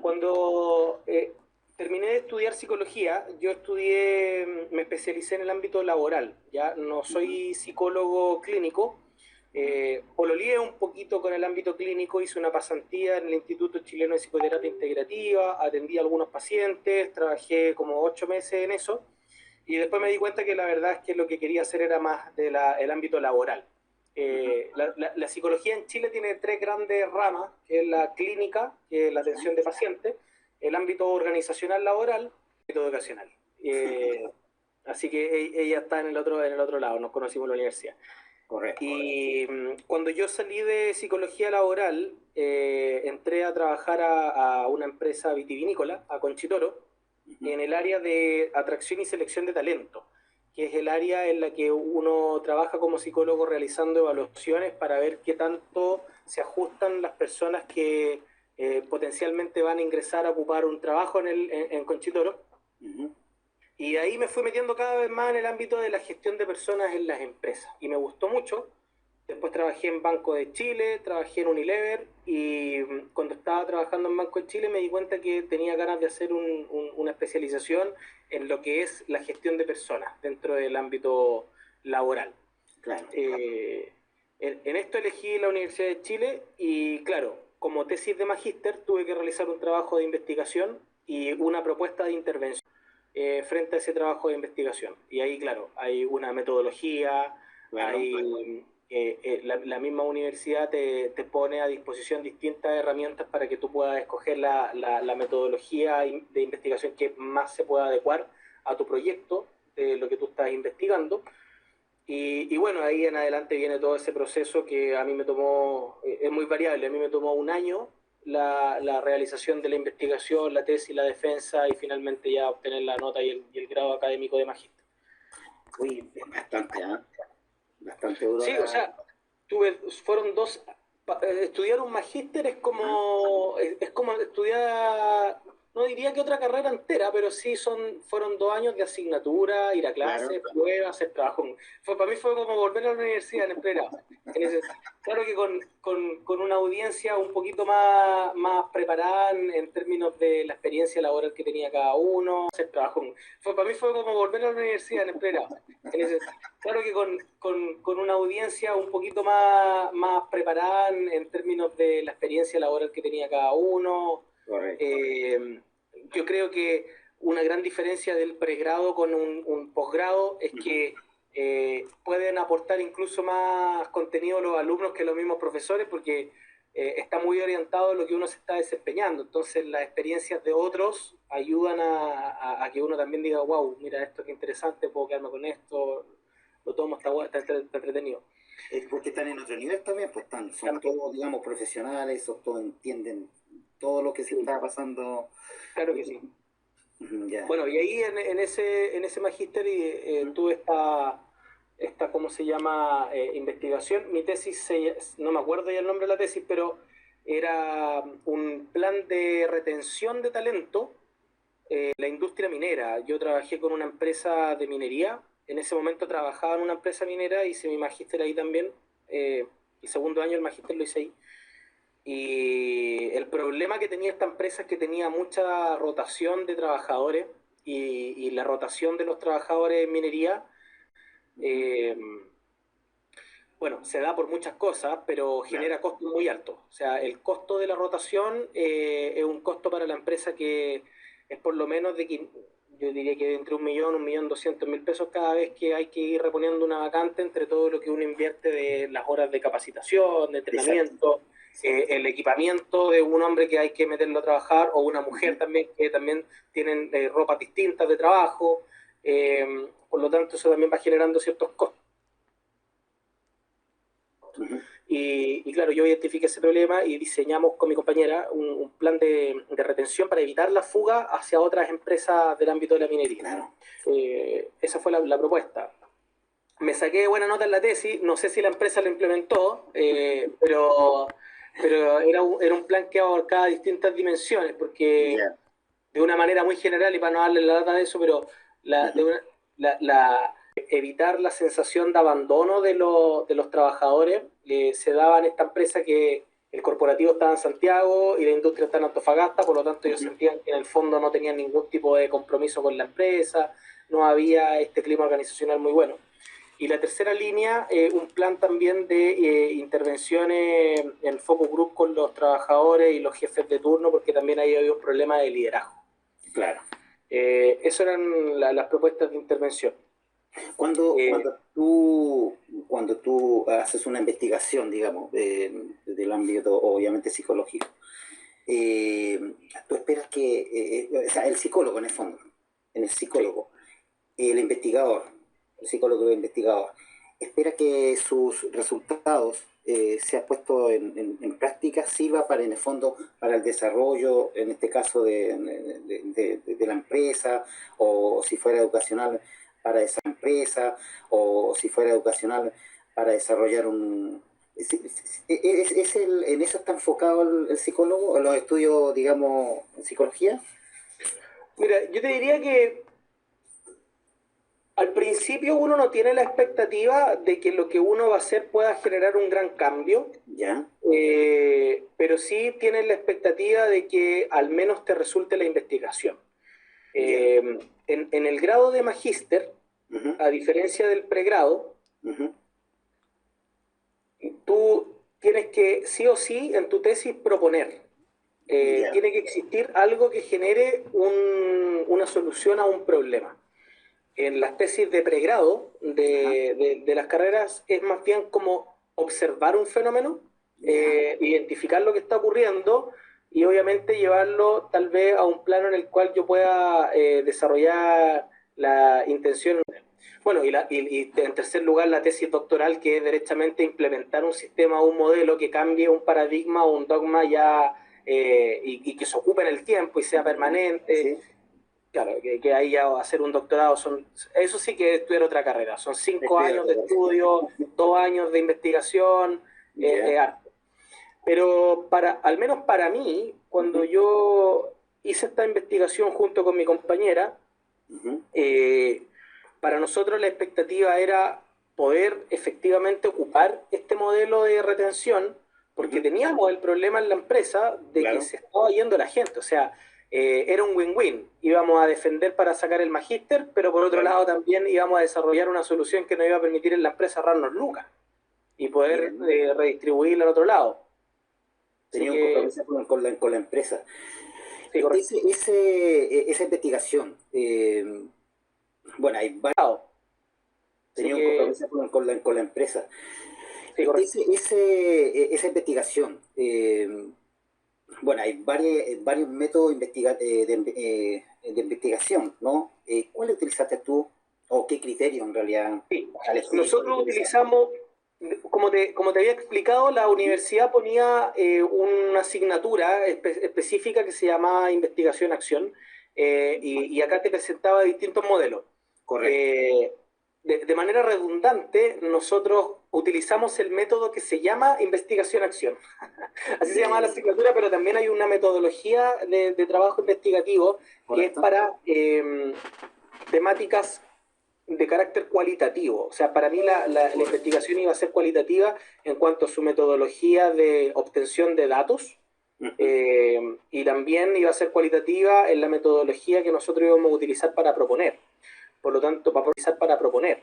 Cuando terminé de estudiar psicología, me especialicé en el ámbito laboral, ya no soy psicólogo clínico, pololeé un poquito con el ámbito clínico, hice una pasantía en el Instituto Chileno de Psicoterapia Integrativa, atendí a algunos pacientes, trabajé como 8 meses en eso, y después me di cuenta que la verdad es que lo que quería hacer era más el ámbito laboral. La psicología en Chile tiene tres grandes ramas, que es la clínica, que es la atención de pacientes, el ámbito organizacional laboral, y el ámbito educacional. Así que ella está en el otro lado, nos conocimos en la universidad. Correcto. Y cuando yo salí de psicología laboral, entré a trabajar a una empresa vitivinícola, a Conchitoro, en el área de atracción y selección de talento, que es el área en la que uno trabaja como psicólogo realizando evaluaciones para ver qué tanto se ajustan las personas que potencialmente van a ingresar a ocupar un trabajo en Conchitoro. Ujú. Y ahí me fui metiendo cada vez más en el ámbito de la gestión de personas en las empresas. Y me gustó mucho. Después trabajé en Banco de Chile, trabajé en Unilever y cuando estaba trabajando en Banco de Chile me di cuenta que tenía ganas de hacer una especialización en lo que es la gestión de personas dentro del ámbito laboral. Claro. En esto elegí la Universidad de Chile y claro, como tesis de magíster tuve que realizar un trabajo de investigación y una propuesta de intervención frente a ese trabajo de investigación. Y ahí, claro, hay una metodología, Claro. hay, la misma universidad te pone a disposición distintas herramientas para que tú puedas escoger la metodología de investigación que más se pueda adecuar a tu proyecto, de lo que tú estás investigando. Y bueno, ahí en adelante viene todo ese proceso que a mí me tomó, es muy variable, a mí me tomó un año la realización de la investigación, la tesis, la defensa y finalmente ya obtener la nota y el grado académico de magíster. Uy, es bastante, ¿ah? Bastante duro Sí, o la... sea, fueron dos, estudiar un magíster Ajá. es como estudiar, no diría que otra carrera entera, pero sí fueron 2 años de asignatura, ir a Claro. clases, pruebas, hacer trabajo. Para mí fue como volver a la universidad en el pregrado. Claro que con una audiencia un poquito más preparada en términos de la experiencia laboral que tenía cada uno, hacer trabajo. Para mí fue como volver a la universidad en el pregrado. Claro que con una audiencia un poquito más preparada en términos de la experiencia laboral que tenía cada uno. Correcto. Eh, yo creo que una gran diferencia del pregrado con un posgrado es Ujú. que pueden aportar incluso más contenido a los alumnos que los mismos profesores porque está muy orientado a lo que uno se está desempeñando. Entonces las experiencias de otros ayudan a que uno también diga, wow, mira esto qué interesante, puedo quedarme con esto, lo tomo, está entretenido. Es porque están en otro nivel también, pues están, son También, todos, digamos, profesionales, son todos entienden todo lo que se sí, está pasando. claro que sí. Ujú. Ya. Bueno, y ahí en ese magíster Ujú. tuve ¿cómo se llama? Investigación. Mi tesis, no me acuerdo ya el nombre de la tesis, pero era un plan de retención de talento en la industria minera. Yo trabajé con una empresa de minería. En ese momento trabajaba en una empresa minera, hice mi magíster ahí también. El segundo año el magíster lo hice ahí. Y el problema que tenía esta empresa es que tenía mucha rotación de trabajadores y la rotación de los trabajadores en minería, Ujú. eh, bueno, se da por muchas cosas, pero Claro. genera costos muy altos. O sea, el costo de la rotación es un costo para la empresa que es por lo menos yo diría que entre 1.200.000 pesos cada vez que hay que ir reponiendo una vacante entre todo lo que uno invierte de las horas de capacitación, de Exacto. entrenamiento, Exacto. el equipamiento de un hombre que hay que meterlo a trabajar o una mujer Ujú. también que también tienen ropas distintas de trabajo. Por lo tanto, eso también va generando ciertos costos. Ujú. Y claro, yo identifiqué ese problema y diseñamos con mi compañera un plan de retención para evitar la fuga hacia otras empresas del ámbito de la minería. Claro. Esa fue la propuesta. Me saqué buena nota en la tesis, no sé si la empresa lo implementó, pero era un plan que abarcaba distintas dimensiones, porque Ya. de una manera muy general, y para no darle la data de eso, pero la, de Ujú. una- evitar la sensación de abandono de los trabajadores, se daba en esta empresa que el corporativo estaba en Santiago y la industria está en Antofagasta, por lo tanto ellos sentían que en el fondo no tenían ningún tipo de compromiso con la empresa, no había este clima organizacional muy bueno. Y la tercera línea, un plan también de intervenciones en focus group con los trabajadores y los jefes de turno, porque también ahí había un problema de liderazgo. Claro. Esas eran las propuestas de intervención. Cuando tú haces una investigación, digamos, del ámbito obviamente psicológico, tú esperas que, o sea, el psicólogo en el fondo, en el psicólogo, el investigador, el psicólogo y el investigador, espera que sus resultados sean puestos en práctica, sirva para, en el fondo, para el desarrollo, en este caso, de la empresa, o si fuera educacional, para esa empresa, o si fuera educacional, para desarrollar un... ¿En eso está enfocado el psicólogo, en los estudios, digamos, en psicología? Mira, yo te diría que al principio uno no tiene la expectativa de que lo que uno va a hacer pueda generar un gran cambio, ¿Ya? pero sí tienes la expectativa de que al menos te resulte la investigación. ¿Ya? En el grado de magíster, Uh-huh. a diferencia del pregrado, Uh-huh. tú tienes que sí o sí en tu tesis proponer. ¿Ya? Tiene que existir algo que genere una solución a un problema. En las tesis de pregrado Ajá. de las carreras es más bien como observar un fenómeno, ¿Ya? identificar lo que está ocurriendo y obviamente llevarlo tal vez a un plano en el cual yo pueda desarrollar la intención. Bueno, y en tercer lugar la tesis doctoral, que es derechamente implementar un sistema o un modelo que cambie un paradigma o un dogma ya y que se ocupe en el tiempo y sea permanente. Sí. Claro, que ahí ya hacer un doctorado, eso sí que es estudiar otra carrera, son 5 años de estudio, 2 años de investigación, ¿Ya? harto. Pero al menos para mí, cuando Uh-huh. yo hice esta investigación junto con mi compañera, Uh-huh. eh, para nosotros la expectativa era poder efectivamente ocupar este modelo de retención, porque Uh-huh. teníamos el problema en la empresa de que Claro. se estaba yendo la gente, o sea, era un win-win. Íbamos a defender para sacar el magíster, pero por otro Claro. lado también íbamos a desarrollar una solución que nos iba a permitir en la empresa ahorrarnos lucas y poder Bien. redistribuirla al otro lado. Así Tenía un que, compromiso con la empresa. sí, correcto. Esa investigación, bueno, Así tenía un que, compromiso con la empresa. sí, correcto. Esa investigación, bueno, hay varios métodos de investigación, ¿no? ¿Cuál utilizaste tú? ¿O qué criterio en realidad Sí. al elegir cuál Nosotros utilizar? utilizamos, como te había explicado, la universidad ponía una asignatura específica que se llamaba Investigación-Acción y acá te presentaba distintos modelos. Correcto. Eh, de manera redundante, nosotros utilizamos el método que se llama investigación-acción. Así se llama la De, asignatura, pero también hay una metodología de trabajo investigativo que es ¿Correcto? para temáticas de carácter cualitativo. O sea, para mí la Correcto. investigación iba a ser cualitativa en cuanto a su metodología de obtención de datos, Ujú. y también iba a ser cualitativa en la metodología que nosotros íbamos a utilizar para proponer. Por lo tanto, para proponer.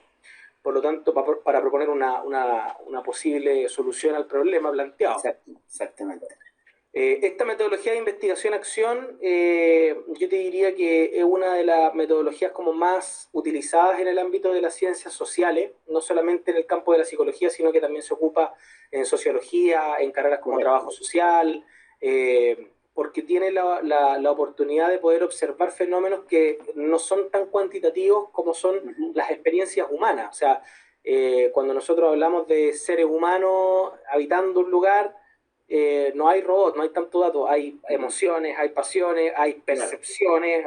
Por lo tanto, para proponer una posible solución al problema planteado. Exacto, exactamente. Esta metodología de investigación-acción, yo te diría que es una de las metodologías como más utilizadas en el ámbito de las ciencias sociales, no solamente en el campo de la psicología, sino que también se ocupa en sociología, en carreras como Correcto. trabajo social, porque tiene la oportunidad de poder observar fenómenos que no son tan cuantitativos como son Ujú. las experiencias humanas. O sea, cuando nosotros hablamos de seres humanos habitando un lugar, no hay robots, no hay tanto dato, hay Ujú. emociones, hay pasiones, hay Claro. percepciones,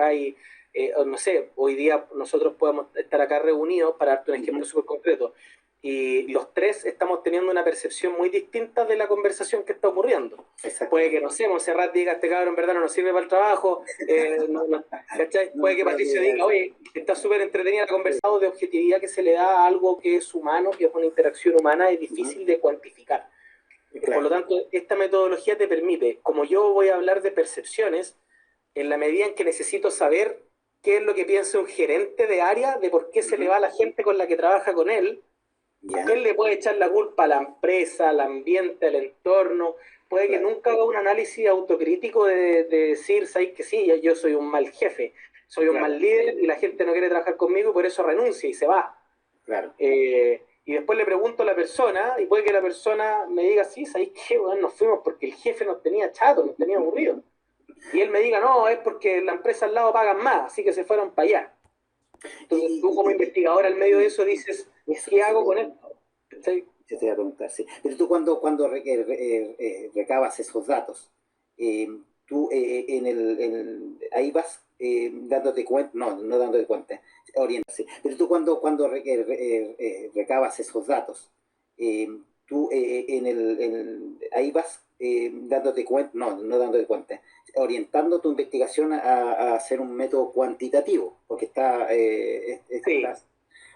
no sé, hoy día nosotros podemos estar acá reunidos, para darte un ejemplo Ujú. súper concreto, y los tres estamos teniendo una percepción muy distinta de la conversación que está ocurriendo. Puede que, Exactamente. no sé, Monserrat diga, este cabrón en verdad no nos sirve para el trabajo, ¿cachai? No Puede que creo Patricio que diga, oye, está súper entretenida la conversación, de objetividad que se le da a algo que es humano, que es una interacción humana, es ujú. difícil de cuantificar. Por lo Claro. tanto, esta metodología te permite, como yo voy a hablar de percepciones, en la medida en que necesito saber qué es lo que piensa un gerente de área, de por qué se le Ujú. va a la gente con la que trabaja con Ya, él le puede echar la culpa a la empresa, al ambiente, al entorno, puede que claro, nunca haga un análisis autocrítico de decir, ¿sabes que sí? Yo soy un mal jefe, soy un claro, mal líder y la gente no quiere trabajar conmigo y por eso renuncia y se va. claro. Y después le pregunto a la persona y puede que la persona me diga, sí, ¿sabes qué? Bueno, nos fuimos porque el jefe nos tenía chato, nos tenía aburrido. Y él me diga, no, es porque la empresa al lado pagan más, así que se fueron para allá. Entonces tú como investigador al medio de eso dices, ¿qué Eso hago con esto? ¿Cachai? te voy a preguntar, sí. Pero tú cuando recabas esos datos, eh, tú ahí vas dándote cuenta, no dándote cuenta, oriéntase. Pero tú recabas esos datos, eh, tú ahí vas dándote cuenta, no dándote cuenta, orientando tu investigación a hacer un método cuantitativo, porque Sí, estás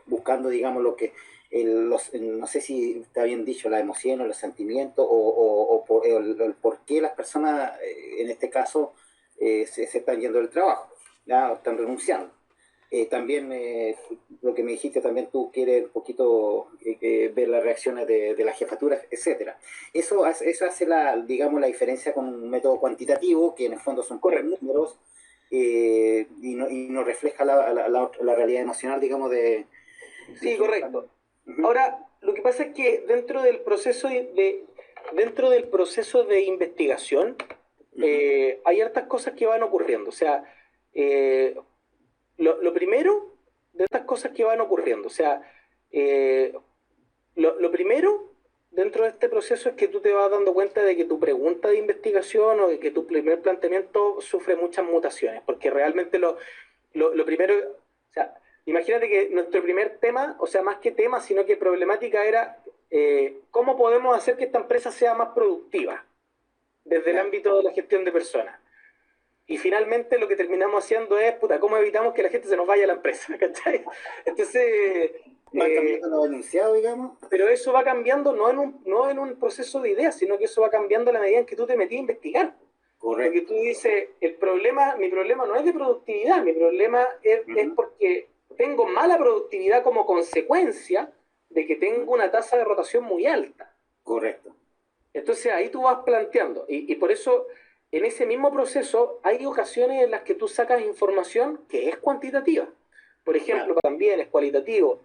buscando, digamos, no sé si está bien dicho, las emociones, los sentimientos, el por qué las personas, en este caso, se están yendo del trabajo, ¿ya? O están renunciando. También lo que me dijiste, también tú quieres un poquito ver las reacciones de la jefatura, etcétera. Eso hace digamos, la diferencia con un método cuantitativo, que en el fondo son puros correcto. números, y no refleja la realidad emocional, digamos, de Sí, quienes están. correcto. Ujú, Ahora, lo que pasa es que dentro del proceso de investigación, ujú, hay hartas cosas que van ocurriendo. O sea, eh, lo primero de estas cosas que van ocurriendo, o sea, eh, lo primero dentro de este proceso es que tú te vas dando cuenta de que tu pregunta de investigación o de que tu primer planteamiento sufre muchas mutaciones, porque realmente lo primero, o sea, imagínate que nuestro primer tema, o sea, más que tema, sino que problemática era cómo podemos hacer que esta empresa sea más productiva desde el claro. ámbito de la gestión de personas. Y finalmente lo que terminamos haciendo es, puta, ¿cómo evitamos que la gente se nos vaya a la empresa? ¿Cachai? Entonces, Van eh, cambiando los enunciados, digamos. pero eso va cambiando no en un proceso de ideas, sino que eso va cambiando a la medida en que tú te metís a investigar. Porque tú Correcto. dices, mi problema no es de productividad, mi problema es Ujú, porque tengo mala productividad como consecuencia de que ujú, tengo una tasa de rotación muy alta. correcto. Entonces ahí tú vas planteando, y por eso en ese mismo proceso hay ocasiones en las que tú sacas información que es cuantitativa. Por ejemplo, Claro. también es cualitativo,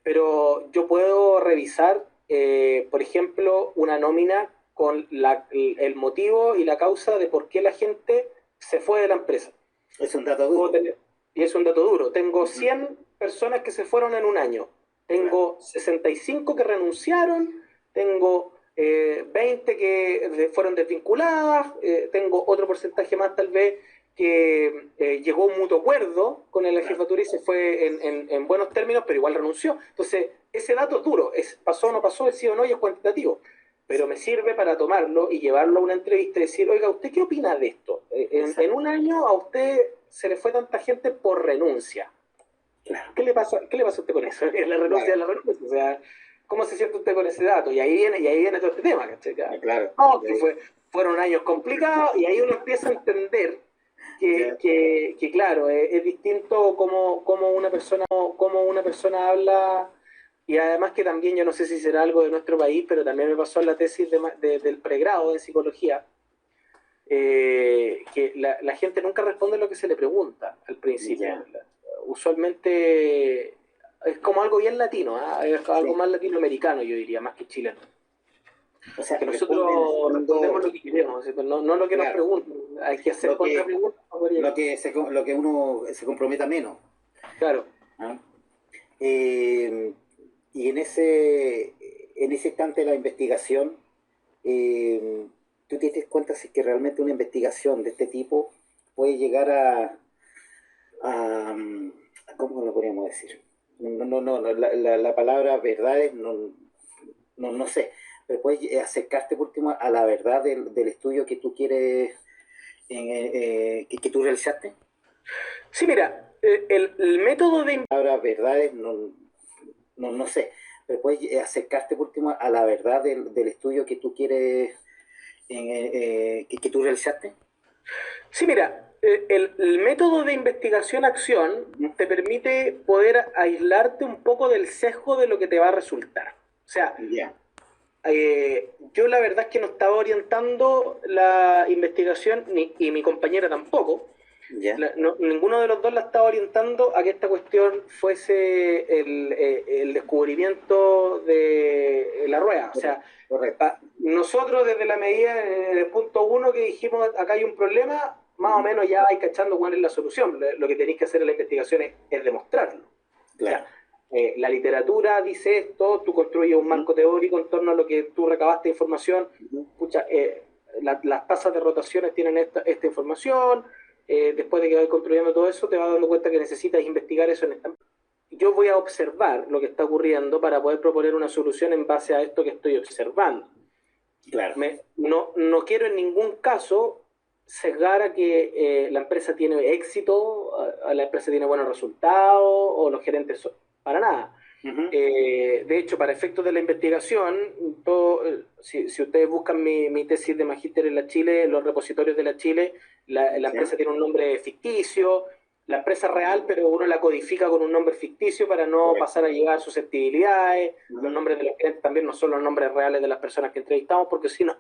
pero yo puedo revisar, por ejemplo, una nómina con el motivo y la causa de por qué la gente se fue de la empresa. Es un dato Puedo duro. tener- y es un dato duro. Tengo Ujú, 100 personas que se fueron en un año. claro. Tengo 65 que renunciaron. Tengo 20 que fueron desvinculadas. Tengo otro porcentaje más tal vez que llegó a un mutuo acuerdo con la Claro. jefatura y se fue en buenos términos, pero igual renunció. Entonces, ese dato es duro. Pasó o Sí, no pasó, es sí o no y es cuantitativo. Pero sí, me sirve para tomarlo y llevarlo a una entrevista y decir, oiga, ¿usted qué opina de esto? En exacto. un año a usted se le fue tanta gente por renuncia. Claro. ¿Qué le pasa a usted con eso? La renuncia Claro. es la renuncia. O sea, ¿cómo se siente usted con ese dato? Y ahí viene todo este tema, ¿cachai? Ya. Claro. No, que fueron años complicados y ahí uno empieza a entender que, Ya. que, que claro, es distinto cómo una persona habla y además que también, yo no sé si será algo de nuestro país, pero también me pasó en la tesis del pregrado en psicología, que la gente nunca responde lo que se le pregunta al principio. Ya. Usualmente es como algo bien latino, ¿ah? Es algo Sí. más latinoamericano, yo diría, más que chileno. O sea, Que responde en el nosotros respondemos fondo, lo que queremos, ¿sí? No lo que nos claro, preguntan. Hay que hacer lo que, contrapreguntas para poder llegar. lo que uno se comprometa menos. Claro. ¿Ah? Eh, y en ese instante de la investigación, eh, tú te das cuenta si es que realmente una investigación de este tipo puede llegar a, ¿cómo lo podríamos decir? La palabra verdades no sé, pero puedes acercarte por último a la verdad del estudio que tú quieres, que tú realizaste. Sí, mira, el método de... Palabra verdades no sé, pero puedes acercarte por último a la verdad del estudio que tú quieres, que tú realizaste. Sí, mira, el método de investigación-acción ¿Mm? te permite poder aislarte un poco del sesgo de lo que te va a resultar. O sea, Ya, yo la verdad es que no estaba orientando la investigación, y mi compañera tampoco. ya, Ninguno de los dos la estaba orientando a que esta cuestión fuese el descubrimiento de la rueda. O sea, correcto. nosotros desde la medida, del punto uno que dijimos acá hay un problema, más o Ujú. menos ya vais cachando cuál es la solución. Lo que tenéis que hacer en la investigación es demostrarlo. O sea, Claro. la literatura dice esto, tú construyes un Ujú, marco teórico en torno a lo que tú recabaste de información. ujú. Pucha, las tasas de rotaciones tienen esta información. Después de que vas construyendo todo eso, te vas dando cuenta que necesitas investigar eso en esta. Yo voy a observar lo que está ocurriendo para poder proponer una solución en base a esto que estoy observando. Claro. No quiero en ningún caso sesgar a que la empresa tiene éxito, a la empresa tiene buenos resultados o los gerentes para nada. Ujú. De hecho, para efectos de la investigación, si ustedes buscan mi tesis de magíster en la Chile, los repositorios de la Chile, la Sí. empresa tiene un nombre ficticio, la empresa es real, pero uno la codifica con un nombre ficticio para no Correcto. pasar a llevar susceptibilidades. Los Ujú. nombres de los clientes también no son los nombres reales de las personas que entrevistamos, porque si no,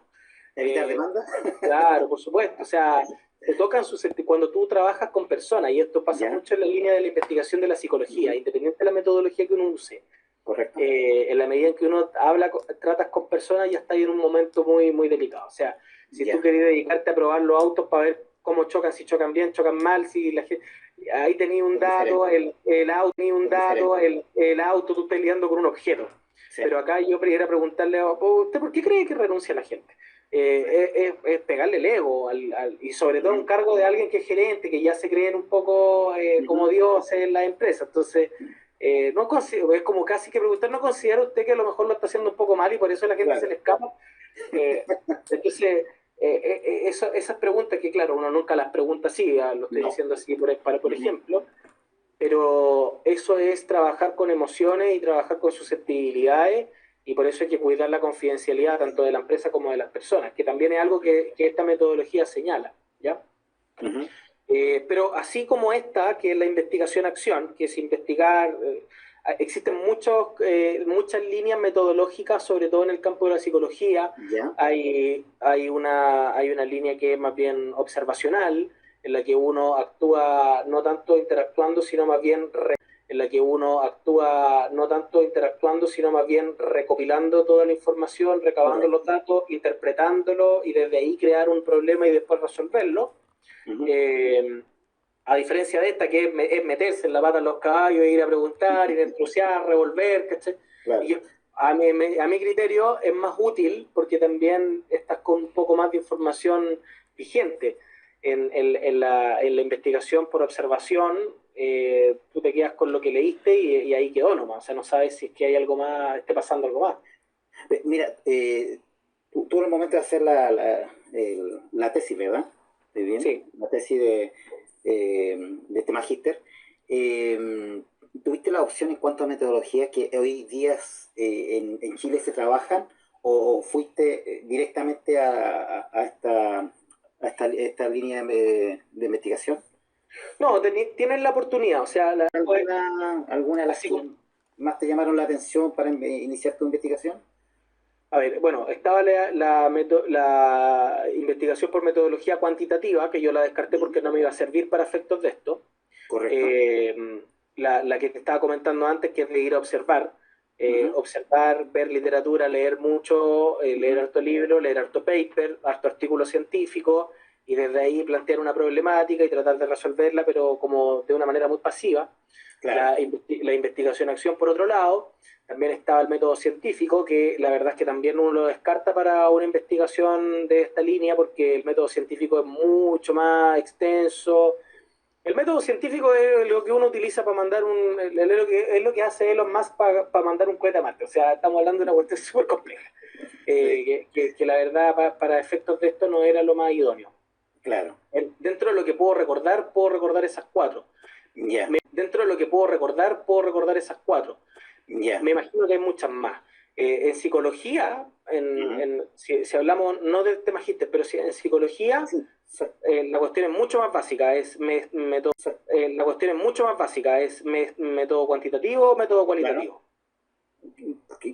Evitar eh, demanda. claro, por supuesto. O sea, te tocan cuando tú trabajas con personas, y esto pasa Ya. mucho en la línea de la investigación de la psicología, Ujú. independiente de la metodología que uno use. Correcto. En la medida en que uno tratas con personas, ya está ahí en un momento muy, muy delicado. O sea, si tú Ya. querías dedicarte a probar los autos para ver cómo chocan, si chocan bien, chocan mal, si la gente. Ahí tenía un Es dato, diferente. el auto tenía un Es dato, diferente. el auto, tú estás lidiando con un objeto. Sí. Pero acá yo quería preguntarle, ¿usted por qué cree que renuncia la gente? Es pegarle el ego, y sobre todo un Ujú. cargo de alguien que es gerente, que ya se creen un poco como Ujú. Dios en la empresa. Entonces, no es como casi que preguntar, ¿no considera usted que a lo mejor lo está haciendo un poco mal y por eso la gente se Claro. le escapa? Eh, entonces, esas preguntas que, claro, uno nunca las pregunta así, lo estoy No. diciendo así por Ujú. ejemplo, pero eso es trabajar con emociones y trabajar con susceptibilidades, y por eso hay que cuidar la confidencialidad tanto de la empresa como de las personas, que también es algo que esta metodología señala, ¿ya? Ujú. Pero así como esta, que es la investigación-acción, que es investigar, existen muchas líneas metodológicas, sobre todo en el campo de la psicología. Ya. Hay una línea que es más bien observacional, en la que uno actúa no tanto interactuando, sino más bien en la que uno actúa no tanto interactuando, sino más bien recopilando toda la información, recabando los Correcto. datos, interpretándolo y desde ahí crear un problema y después resolverlo. Ujú. Eh, a diferencia de esta, que es meterse en la pata de los caballos, ir a preguntar, ir a ensuciar, revolver, ¿cachai? Y Claro. yo, a mi criterio es más útil porque también estás con un poco más de información vigente. En la investigación por observación, tú te quedas con lo que leíste y ahí quedó nomás. O sea, no sabes si es que hay algo más, esté pasando algo más. Mira, tú en el momento de hacer la tesis, ¿verdad? ¿Estoy bien? Sí. La tesis de este magíster. eh, ¿Tuviste la opción en cuanto a metodologías que hoy día en Chile se trabajan o fuiste directamente a esta línea de investigación? No, tienes la oportunidad. O sea, ¿Alguna de las así que como. más te llamaron la atención para iniciar tu investigación? A ver, bueno, estaba la investigación por metodología cuantitativa, que yo la descarté Ya. porque no me iba a servir para efectos de esto. Correcto. Eh, la que te estaba comentando antes, que es de ir a observar. Ujú, Observar, ver literatura, leer mucho, leer ujú. harto libro, leer harto paper, harto artículo científico, y desde ahí plantear una problemática y tratar de resolverla, pero como de una manera muy pasiva. Claro. La investigación-acción, por otro lado, también estaba el método científico, que la verdad es que también uno lo descarta para una investigación de esta línea, porque el método científico es mucho más extenso. El método científico es lo que uno utiliza para mandar es lo que hace Elon Musk para mandar un cohete a Marte. O sea, estamos hablando de una cuestión súper compleja, Sí, que la verdad para efectos de esto no era lo más idóneo. claro. Dentro de lo que puedo recordar esas cuatro. Ya. Dentro de lo que puedo recordar esas cuatro. Ya. Me imagino que hay muchas más. En psicología, Ujú. si hablamos no del tema magíster, pero si en psicología, Sí. la cuestión es mucho más básica, la cuestión es mucho más básica, es método cuantitativo o método Claro, cualitativo.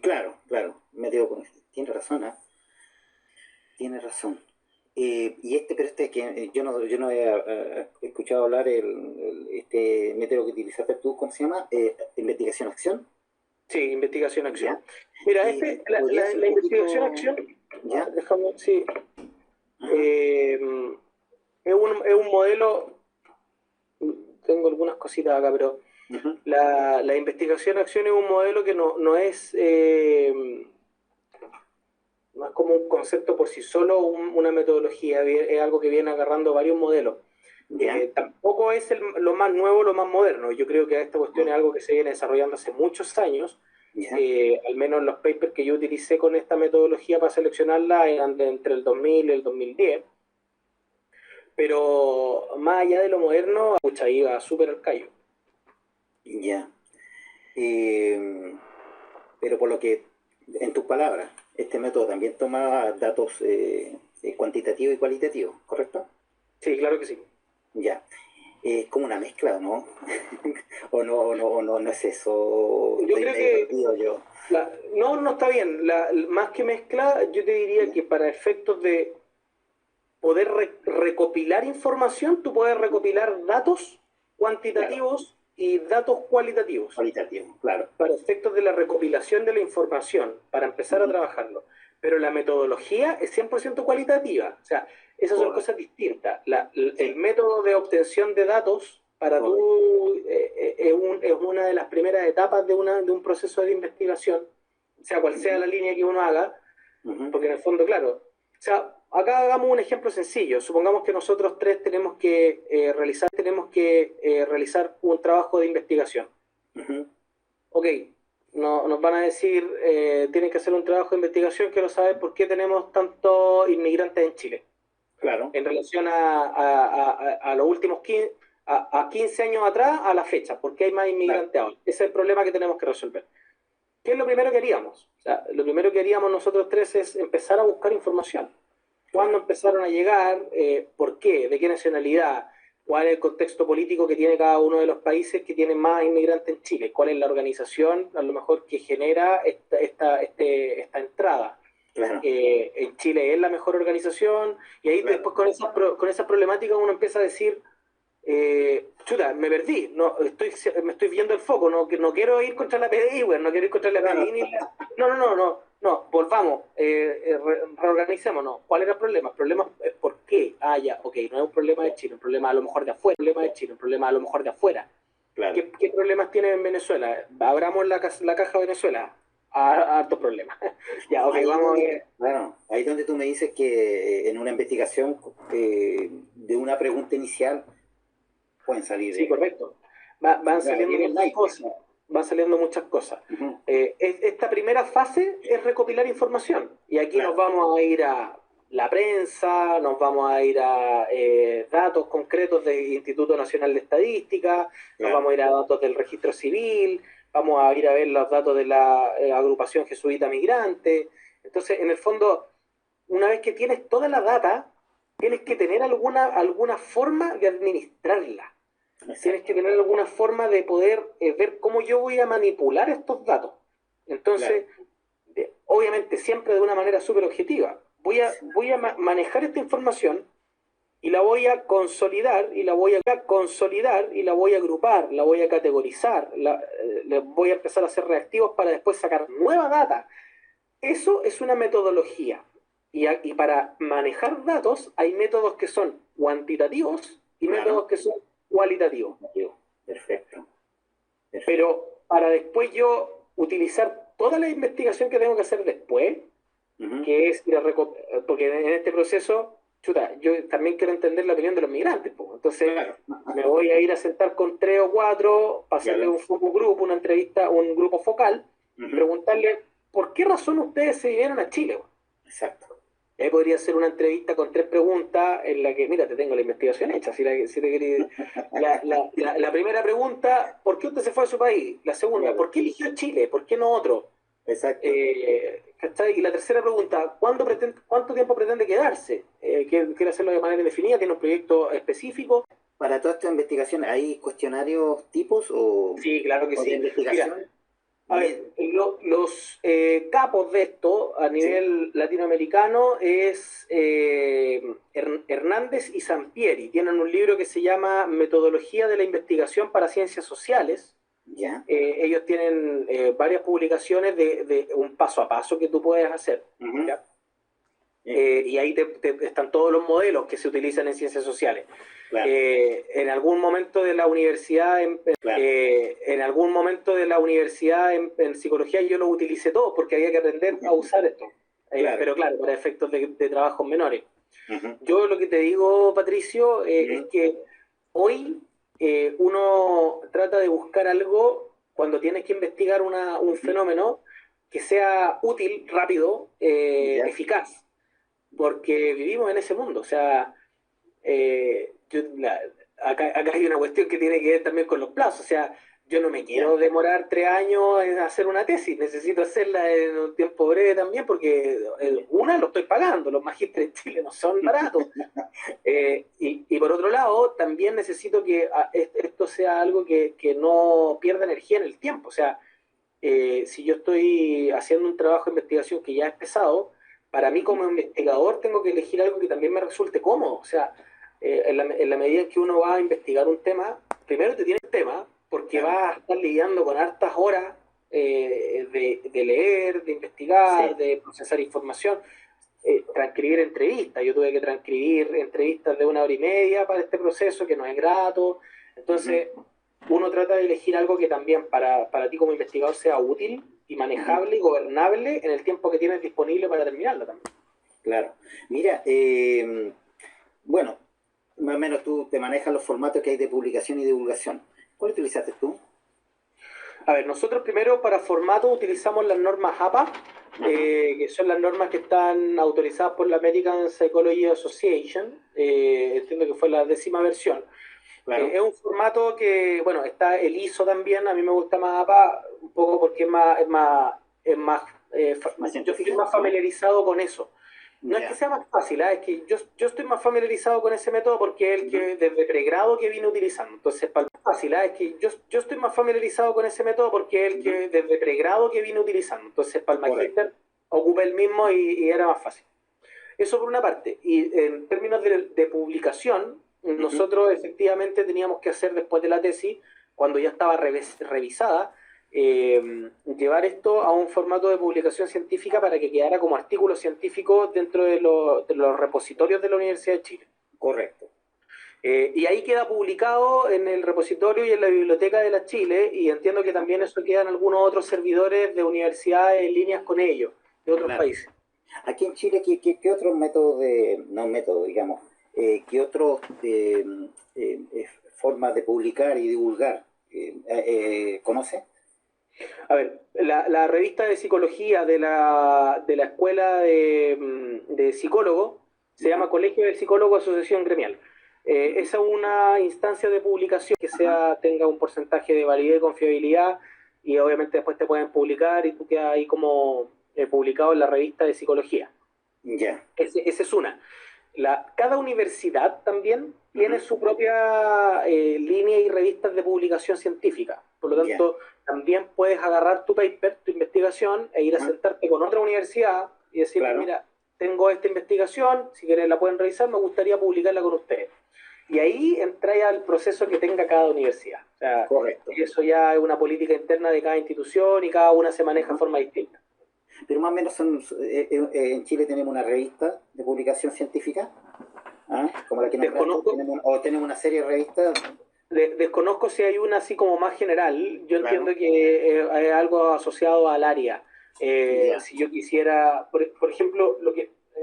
claro, claro. Me digo con esto. Tiene razón, ¿ah? Tiene razón. Y pero este que yo no he escuchado hablar este método que utilizaste tú, ¿cómo se llama? Investigación-acción. Sí, investigación-acción. ¿Ya? Mira, ¿Podrías un la poquito, investigación-acción, ya? déjame, sí, Ajá. eh, es un modelo, tengo algunas cositas acá, pero Ujú. la investigación-acción es un modelo que no es como un concepto por sí solo, una metodología, es algo que viene agarrando varios modelos. Ya. Tampoco es lo más nuevo, lo más moderno. Yo creo que esta cuestión Ah, es algo que se viene desarrollando hace muchos años. ya. Al menos los papers que yo utilicé con esta metodología para seleccionarla eran entre el 2000 y el 2010. Pero más allá de lo moderno, pucha, iba súper arcaico. Ya. Eh, pero por lo que, en tus palabras, este método también toma datos cuantitativos y cualitativos, ¿correcto? Sí, claro que sí. Ya. Es como una mezcla, ¿no? No es eso. Yo Estoy creo medio que perdido yo. no, no está bien. Más que mezcla, yo te diría Ya. que para efectos de poder recopilar información, tú puedes recopilar datos Claro, cuantitativos y datos cualitativos cualitativo, claro. para efectos de la recopilación de la información, para empezar a Ujú. trabajarlo. Pero la metodología es 100% cualitativa. O sea, esas son cosas Correcto. distintas. El Sí, método de obtención de datos para correcto. tú es una de las primeras etapas de un proceso de investigación, sea cual sea Ujú. la línea que uno haga, Ujú. porque en el fondo, claro, o sea, acá hagamos un ejemplo sencillo. Supongamos que nosotros tres tenemos que realizar un trabajo de investigación. Ujú. Ok, no, nos van a decir, tienen que hacer un trabajo de investigación, quiero saber por qué tenemos tantos inmigrantes en Chile, Claro, en relación a los últimos 15, a 15 años atrás a la fecha, por qué hay más claro. inmigrantes ahora. Ese es el problema que tenemos que resolver. ¿Qué es lo primero que haríamos? O sea, lo primero que haríamos nosotros tres es empezar a buscar información. ¿Cuándo Claro. empezaron a llegar? ¿Por qué? ¿De qué nacionalidad? ¿Cuál es el contexto político que tiene cada uno de los países que tienen más inmigrantes en Chile? ¿Cuál es la organización, a lo mejor, que genera esta entrada? Claro, En Chile es la mejor organización, y ahí claro. después con esa problemática uno empieza a decir, chuta, me perdí, me estoy viendo el foco, no quiero ir contra la PDI, güey, no quiero ir contra la Claro. PDI no, volvamos, reorganicémonos. ¿Cuál era el problema? El problema es por qué. Ah, ya, ok, no es un problema de Chile, un problema a lo mejor de afuera, un problema de Chile, un problema a lo mejor de afuera. Claro. ¿Qué problemas tienen en Venezuela? Abramos la caja Venezuela, hartos problemas. Ya, ok, Ahí vamos a donde, ver. claro, ahí donde tú me dices que en una investigación de una pregunta inicial pueden salir, Sí, correcto. Van saliendo abrir el muchas naipe. cosas, van saliendo muchas cosas. Ujú. Esta primera fase es recopilar información y aquí nos Claro, vamos a ir a la prensa, nos vamos a ir a datos concretos del Instituto Nacional de Estadística, nos claro, vamos a ir a datos del Registro Civil, vamos a ir a ver los datos de la agrupación jesuita migrante. Entonces, en el fondo, una vez que tienes toda la data, tienes que tener alguna forma de administrarla, tienes que exacto, tener alguna forma de poder ver cómo yo voy a manipular estos datos. claro. Entonces, obviamente siempre de una manera súper objetiva. Sí, Voy a manejar esta información y la voy a consolidar y la voy a agrupar, la voy a categorizar, le voy a empezar a hacer reactivos para después sacar nueva data. Eso es una metodología. Y para manejar datos hay métodos que son cuantitativos y claro. métodos que son cualitativos. Perfecto, perfecto. Pero para después yo utilizar toda la investigación que tengo que hacer después, Ujú. que es porque en este proceso, chuta, yo también quiero entender la opinión de los migrantes, po. Entonces Claro, me voy a ir a sentar con tres o cuatro para hacerle claro. un focus group, una entrevista, un grupo focal, y Ujú. preguntarle por qué razón ustedes se vinieron a Chile. Exacto, Ahí podría ser una entrevista con 3 preguntas en la que, mira, te tengo la investigación hecha. Si te querés- la primera pregunta, ¿por qué usted se fue a su país? La segunda, Claro, ¿por qué eligió Chile? ¿Por qué no otro? exacto. ¿Cachai? Y la tercera pregunta, ¿cuánto tiempo pretende quedarse? ¿Quiere hacerlo de manera indefinida? ¿Tiene un proyecto específico? Para toda esta investigación, ¿hay cuestionarios tipos Sí, claro que o de sí. Mira, investigación? a ver, Me- los capos de esto a sí, nivel latinoamericano es Hernández y Sampieri. Tienen un libro que se llama Metodología de la Investigación para Ciencias Sociales. ya. Ellos tienen varias publicaciones de un paso a paso que tú puedes hacer. Ujú, ¿Ya? sí, Y ahí están todos los modelos que se utilizan en ciencias sociales. claro, En algún momento de la universidad, claro, en algún momento de la universidad en psicología yo lo utilicé todo porque había que aprender a usar esto. claro. Pero claro, para efectos de trabajos menores. Ujú, Yo lo que te digo, Patricio, es ujú, que hoy uno trata de buscar algo cuando tienes que investigar un ujú, fenómeno que sea útil, rápido, ya, eficaz, porque vivimos en ese mundo. O sea, acá hay una cuestión que tiene que ver también con los plazos. O sea, yo no me ya. quiero demorar 3 años en hacer una tesis, necesito hacerla en un tiempo breve también porque una lo estoy pagando, los magísteres en Chile no son baratos. Y por otro lado, también necesito que esto sea algo que no pierda energía en el tiempo. O sea, si yo estoy haciendo un trabajo de investigación que ya es pesado, para mí Ujú, como investigador tengo que elegir algo que también me resulte cómodo. O sea, en la medida en que uno va a investigar un tema, primero te tienes el tema, porque claro, vas a estar lidiando con hartas horas de leer, de investigar, sí. de procesar información, transcribir entrevistas. Yo tuve que transcribir entrevistas de 1 hora y media para este proceso, que no es grato. Ujú, Entonces, uno trata de elegir algo que también para ti como investigador sea útil y ujú, manejable y gobernable en el tiempo que tienes disponible para terminarla también. claro. Mira, bueno, más o menos tú te manejas los formatos que hay de publicación y divulgación. ¿Cuál utilizaste tú? A ver, nosotros primero para formato utilizamos las normas APA, Ajá, que son las normas que están autorizadas por la American Psychology Association. Entiendo que fue la 10ª versión. claro. Es un formato que, bueno, está el ISO también, a mí me gusta más APA, un poco porque Más yo estoy científico, más familiarizado con eso. No es que ya. sea más fácil, es que yo estoy más familiarizado con ese método porque es el Ujú, que desde pregrado que vine utilizando. Entonces, para el fácil, es que yo estoy más familiarizado con ese método porque es el ujú, que desde pregrado que vine utilizando. Entonces, para el correcto. magíster ocupé el mismo y era más fácil. Eso por una parte. Y en términos de publicación, Ujú, nosotros efectivamente teníamos que hacer después de la tesis, cuando ya estaba revisada, llevar esto a un formato de publicación científica para que quedara como artículo científico dentro de los repositorios de la Universidad de Chile. correcto. Y ahí queda publicado en el repositorio y en la biblioteca de la Chile, y entiendo que también eso queda en algunos otros servidores de universidades en líneas con ellos, de otros Claro. países. Aquí en Chile, ¿qué otros métodos no métodos, digamos, qué otros formas de publicar y divulgar conoce? A ver, la revista de psicología de la Escuela de Psicólogos se Ujú, llama Colegio del Psicólogo Asociación Gremial. ujú, Esa es una instancia de publicación que ajá, tenga un porcentaje de validez y confiabilidad, y obviamente después te pueden publicar y tú quedas ahí como publicado en la revista de psicología. ya. Esa es una. Cada universidad también tiene Ujú, su propia línea y revistas de publicación científica. Por lo ya. tanto, también puedes agarrar tu paper, tu investigación, e ir a Ajá, sentarte con otra universidad y decirle, claro, mira, tengo esta investigación, si quieren la pueden revisar, me gustaría publicarla con ustedes. Y ahí entráis al proceso que tenga cada universidad. O sea, correcto. eso ya es una política interna de cada institución y cada una se maneja de Ajá. forma distinta. Pero más o menos en Chile tenemos una revista de publicación científica, ¿ah? Como la que nombras tú, Desconozco, o tenemos una serie de revistas, Desconozco si hay una así como más general. Yo entiendo claro, que es algo asociado al área. ya. Si yo quisiera, por ejemplo,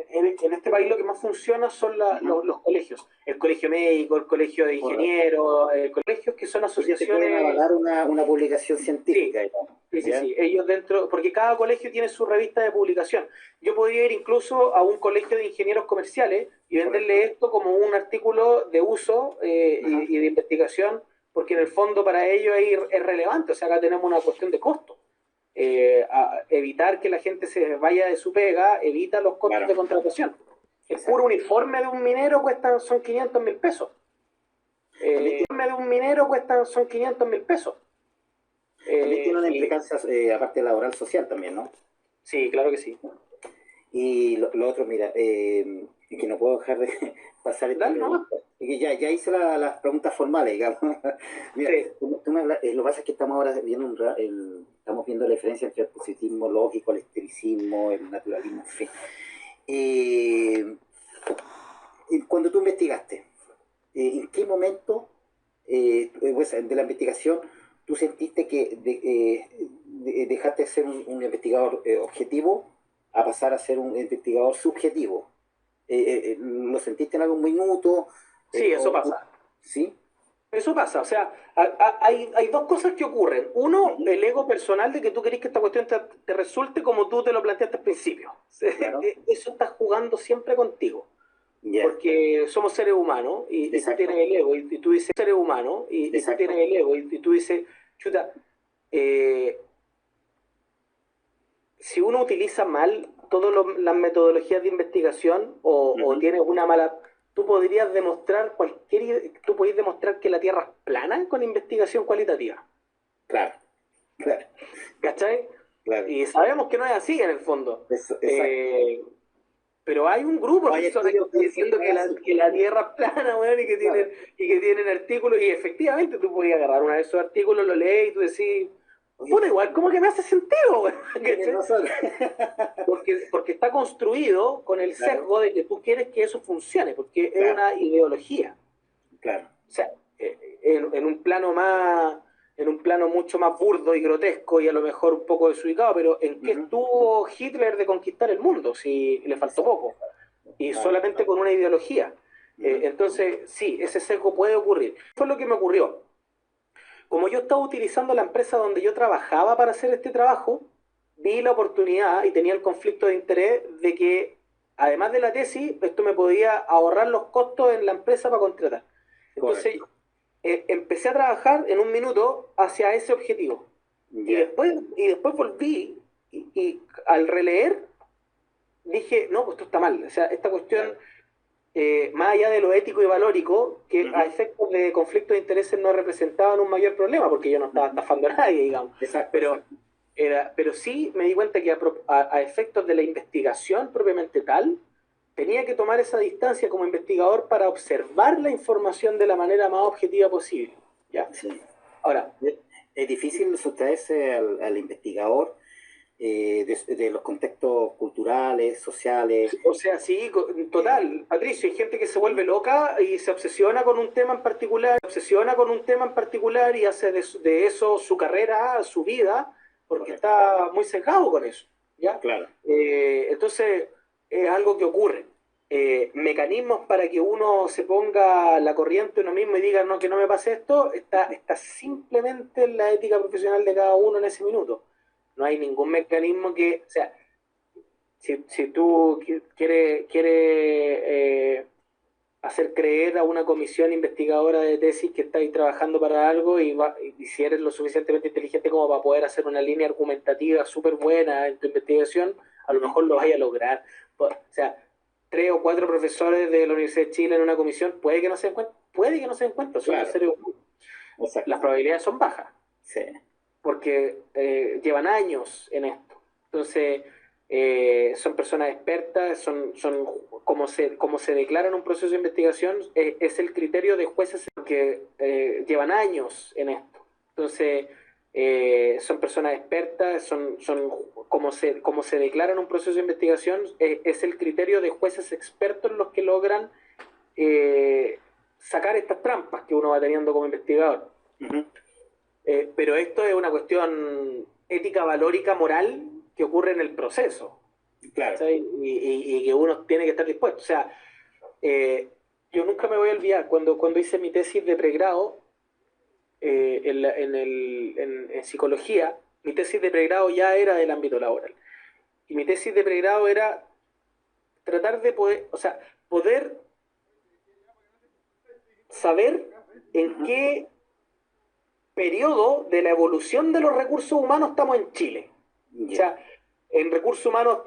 en este país lo que más funciona son los colegios. El colegio médico, el colegio de ingenieros, colegios que son Ellos te pueden asociaciones. avalar una publicación Sí, científica, digamos, sí, sí, ¿ya? sí. Ellos dentro, porque cada colegio tiene su revista de publicación. Yo podría ir incluso a un colegio de ingenieros comerciales y Correcto. venderle esto como un artículo de uso Ajá. y de investigación, porque en el fondo para ellos es relevante. O sea, acá tenemos una cuestión de costo. Evitar que la gente se vaya de su pega, evita los costos Claro, de contratación. El puro exacto. uniforme de un minero son 500.000 pesos. También El uniforme de un minero son 500.000 pesos. También tiene una Y implicancia, aparte laboral, social también, ¿no? sí, claro que sí. Y lo otro, mira, que no puedo dejar de pasar esta Dale nomás. pregunta. Y que ya hice las preguntas formales, digamos. Mira, Sí, tú me hablas, lo que pasa es que estamos ahora viendo, estamos viendo la diferencia entre el positivismo lógico, el esteticismo, el naturalismo, en fin. Eh, Cuando tú investigaste, ¿en qué momento pues, de la investigación tú sentiste que dejaste de ser un investigador objetivo a pasar a ser un investigador subjetivo? ¿Lo sentiste en algún minuto? sí, eso O, pasa. ¿sí? Eso pasa. O sea, hay dos cosas que ocurren. Uno, Ujú. el ego personal de que tú querés que esta cuestión te resulte como tú te lo planteaste al principio. Claro, Eso está jugando siempre contigo. ya, Porque somos seres humanos y tú tienes exacto, el ego y tú dices, seres humanos y tú tienes exacto. el ego y tú dices, chuta, eh, si uno utiliza mal todas las metodologías de investigación o Ujú. tienes una mala, tú podrías demostrar tú podrías demostrar que la Tierra es plana con investigación cualitativa, Claro, claro, ¿cachai? claro. Y sabemos que no es así en el fondo. Exacto. Pero hay un grupo No de hay personas que estudios están que diciendo no es así. que la Tierra es plana, weón, Claro. y que tienen artículos, y efectivamente tú podías agarrar uno de esos artículos, lo lees y tú decís, Oye, puta, igual como que me hace sentido, weón, tienes ¿cachai? razón. Porque está construido con el Claro, sesgo de que tú quieres que eso funcione, porque es claro, una ideología. claro. O sea, en un plano en un plano mucho más burdo y grotesco y a lo mejor un poco desubicado, pero ¿en qué Ujú. estuvo Hitler de conquistar el mundo? Si le faltó Exacto. poco. Y Claro. solamente con una ideología. Ujú. Entonces, sí, ese sesgo puede ocurrir. Fue lo que me ocurrió. Como yo estaba utilizando la empresa donde yo trabajaba para hacer este trabajo, vi la oportunidad y tenía el conflicto de interés de que, además de la tesis, esto me podía ahorrar los costos en la empresa para contratar. Entonces, Correcto. empecé a trabajar en un minuto hacia ese objetivo. Ya, Y después volví y al releer dije, no, pues esto está mal. O sea, esta cuestión claro. más allá de lo ético y valórico, que a Ujú, efectos de conflicto de intereses no representaban un mayor problema, porque yo no estaba ujú. estafando a nadie, digamos. Exacto, Pero, exacto. pero sí me di cuenta que a efectos de la investigación propiamente tal, tenía que tomar esa distancia como investigador para observar la información de la manera más objetiva posible. ¿Ya? Sí. Ahora, Es difícil sustraerse al investigador de los contextos culturales, sociales. o sea, sí, eh, total, Patricio, hay gente que se Ujú. vuelve loca y se obsesiona con un tema en particular, y hace de eso su carrera, su vida, porque Correcto, está muy sesgado con eso, ¿ya? claro. Entonces, es algo que ocurre. Mecanismos para que uno se ponga la corriente uno mismo y diga, no, que no me pase esto, está simplemente en la ética profesional de cada uno en ese minuto. No hay ningún mecanismo que, o sea, si tú quieres hacer creer a una comisión investigadora de tesis que estáis trabajando para algo y si eres lo suficientemente inteligente como para poder hacer una línea argumentativa súper buena en tu investigación, a lo Ujú. mejor lo vaya a lograr. O sea, tres o cuatro profesores de la Universidad de Chile en una comisión, puede que no se den cuenta, somos Claro, seres humanos. Las exacto. probabilidades son bajas Sí. porque llevan años en esto. Entonces, son personas expertas, como se declara en un proceso de investigación, es el criterio de jueces que llevan años en esto. Entonces, son personas expertas, como se declara en un proceso de investigación, es el criterio de jueces expertos los que logran sacar estas trampas que uno va teniendo como investigador. Ujú. Pero esto es una cuestión ética, valórica, moral que ocurre en el proceso. Claro. ¿sabes? Y que uno tiene que estar dispuesto. O sea, yo nunca me voy a olvidar cuando hice mi tesis de pregrado en psicología. Mi tesis de pregrado ya era del ámbito laboral. Y mi tesis de pregrado era tratar de poder, o sea, poder saber en Ajá. qué periodo de la evolución de los recursos humanos estamos en Chile. O Ya, sea, en recursos humanos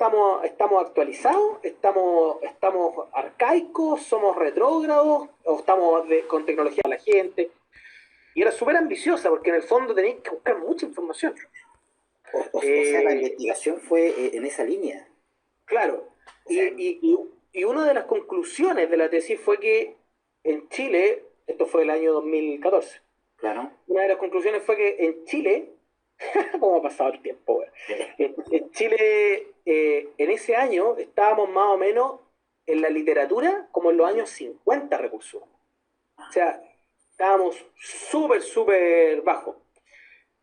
estamos actualizados, estamos arcaicos, somos retrógrados, o estamos con tecnología para la gente. Y era súper ambiciosa porque en el fondo tenéis que buscar mucha información. o sea, la Eh, investigación fue en esa línea. claro, O sea, y una de las conclusiones de la tesis fue que en Chile, esto fue el año 2014, claro. una de las conclusiones fue que en Chile, ¿cómo ha pasado el tiempo, güey? En Chile, en ese año, estábamos más o menos en la literatura como en los años 50 recursos humanos. O sea, estábamos súper, súper bajos.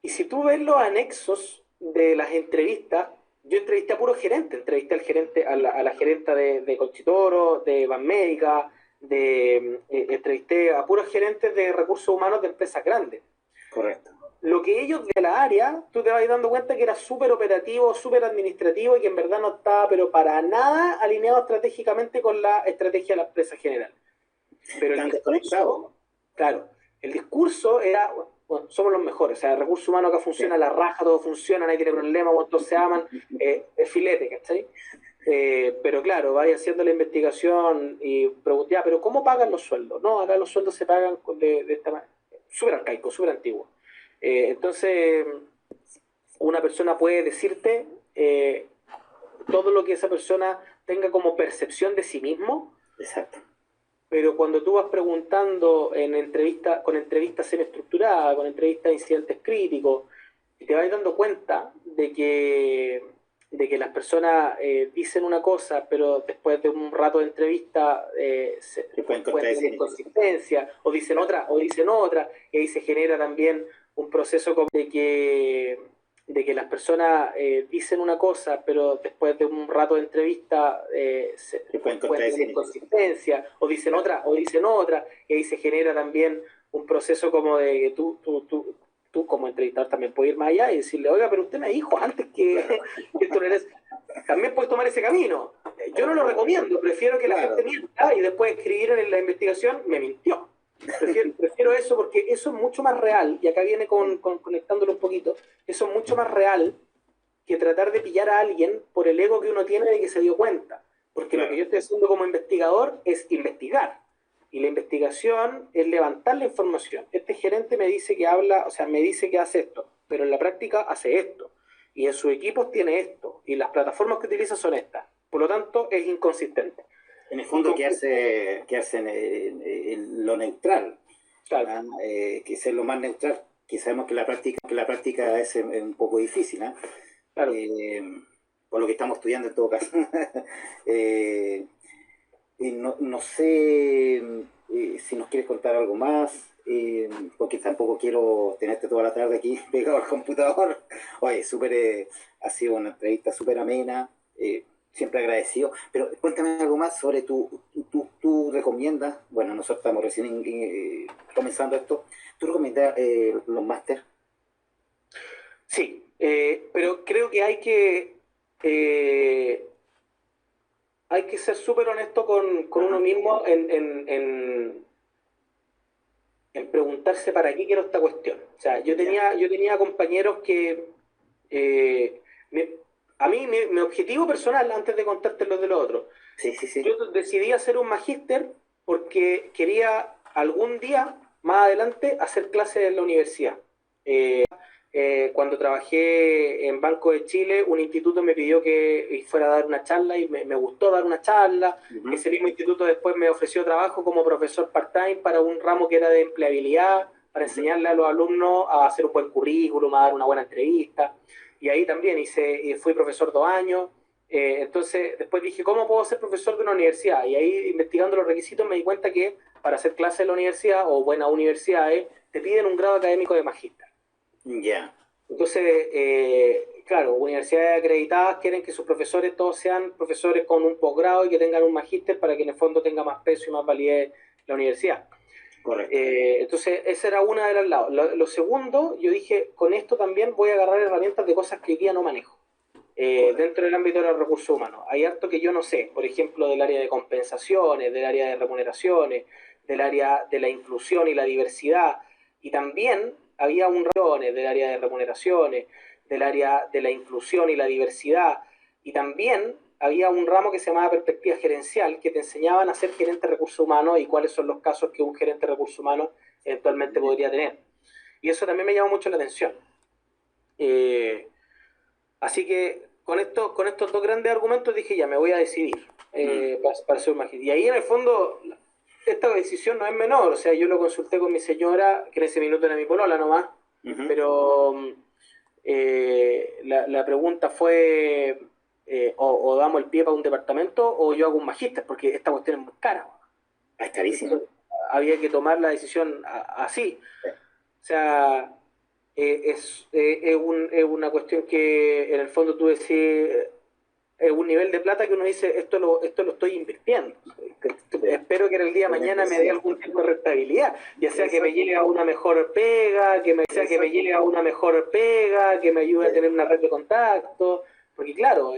Y si tú ves los anexos de las entrevistas, yo entrevisté a puros gerentes, entrevisté al gerente, a la gerenta de Conchitoro, de Banmédica, entrevisté a puros gerentes de recursos humanos de empresas grandes. Correcto. Lo que ellos de la área, tú te vas dando cuenta que era súper operativo, súper administrativo y que en verdad no estaba, pero para nada alineado estratégicamente con la estrategia de la empresa general. Pero el Están desconectados. discurso, claro, el discurso era, bueno, somos los mejores, o sea, el recurso humano acá Sí. funciona a la raja, todo funciona, nadie tiene problema, todos se aman, es filete, ¿cachai? Pero claro, vaya haciendo la investigación y pregunté, ah, pero ¿cómo pagan los sueldos? No, acá los sueldos se pagan de esta manera, súper arcaico, súper antiguo. Entonces, una persona puede decirte todo lo que esa persona tenga como percepción de sí mismo, Exacto. pero cuando tú vas preguntando en entrevista, con entrevistas semiestructuradas, con entrevistas de incidentes críticos, y te vas dando cuenta de que las personas dicen una cosa, pero después de un rato de entrevista Se pueden pueden tener contradecir. inconsistencia, Claro. o dicen otra, y ahí se genera también un proceso como de que las personas dicen una cosa, pero después de un rato de entrevista Se pueden pueden tener contradecir. inconsistencia, Claro. o dicen otra, y ahí se genera también un proceso como de que tú como entrevistador también puedes ir más allá y decirle, oiga, pero usted me dijo antes que, que esto no era... También puedes tomar ese camino. Yo no lo recomiendo, prefiero que la gente Claro. mienta y después escribir en la investigación, me mintió. Prefiero eso porque eso es mucho más real, y acá viene conectándolo un poquito, eso es mucho más real que tratar de pillar a alguien por el ego que uno tiene de que se dio cuenta. Porque lo que Claro. yo estoy haciendo como investigador es investigar. Y la investigación es levantar la información. Este gerente me dice que habla, o sea, me dice que hace esto, pero en la práctica hace esto. Y en sus equipos tiene esto. Y las plataformas que utiliza son estas. Por lo tanto, es inconsistente. En el Y fondo, con, quedarse en lo neutral, claro, ¿ah? Que ser lo más neutral, que sabemos que la práctica es un poco difícil, ¿ah? claro. Eh, por lo que estamos estudiando en todo caso. Eh, y no sé si nos quieres contar algo más, porque tampoco quiero tenerte toda la tarde aquí pegado al computador. Oye, ha sido una entrevista súper amena, siempre agradecido. Pero cuéntame algo más sobre tú recomiendas, bueno, nosotros estamos recién comenzando esto, ¿tú recomiendas los máster? Sí, pero creo que eh, hay que ser súper honesto con uno Ajá, mismo en preguntarse para qué quiero esta cuestión. O sea, ya, yo tenía compañeros que eh, me- a mí mi objetivo personal, antes de contarte lo de lo otro, sí, sí, sí, yo decidí hacer un magíster porque quería algún día, más adelante, hacer clases en la universidad. Cuando trabajé en Banco de Chile, un instituto me pidió que fuera a dar una charla y me gustó dar una charla. ujú, Ese mismo instituto después me ofreció trabajo como profesor part-time para un ramo que era de empleabilidad, para ujú, enseñarle a los alumnos a hacer un buen currículum, a dar una buena entrevista. Y ahí también fui profesor 2 años. Entonces, después dije, ¿cómo puedo ser profesor de una universidad? Y ahí, investigando los requisitos, me di cuenta que para hacer clases en la universidad o buenas universidades, te piden un grado académico de magíster. ya, Entonces, claro, universidades acreditadas quieren que sus profesores todos sean profesores con un posgrado y que tengan un magíster para que en el fondo tenga más peso y más validez la universidad. Correcto. Entonces, esa era una de las lados. Lo segundo, yo dije, con esto también voy a agarrar herramientas de cosas que hoy día no manejo. Dentro del ámbito de los recursos humanos. Hay harto que yo no sé, por ejemplo, del área de compensaciones, del área de remuneraciones, del área de la inclusión y la diversidad, y también había un del área de remuneraciones, del área de la inclusión y la diversidad, y también había un ramo que se llamaba perspectiva gerencial, que te enseñaban a ser gerente de recursos humanos y cuáles son los casos que un gerente de recursos humanos eventualmente podría tener. Y eso también me llamó mucho la atención. Así que con estos dos grandes argumentos dije, ya me voy a decidir para ser un magíster. Y ahí en el fondo, esta decisión no es menor, o sea, yo lo consulté con mi señora, que en ese minuto era mi polola nomás, pero la pregunta fue, o damos el pie para un departamento o yo hago un magíster, porque esta cuestión es muy cara. Es carísimo. Entonces, había que tomar la decisión así. O sea, es una cuestión que en el fondo tú decís, es un nivel de plata que uno dice, esto lo estoy invirtiendo. Espero que en el día de mañana me dé algún tipo de rentabilidad, ya sea que me llegue a una mejor pega, que me llegue a una mejor pega, que me ayude a tener una red de contacto, porque claro,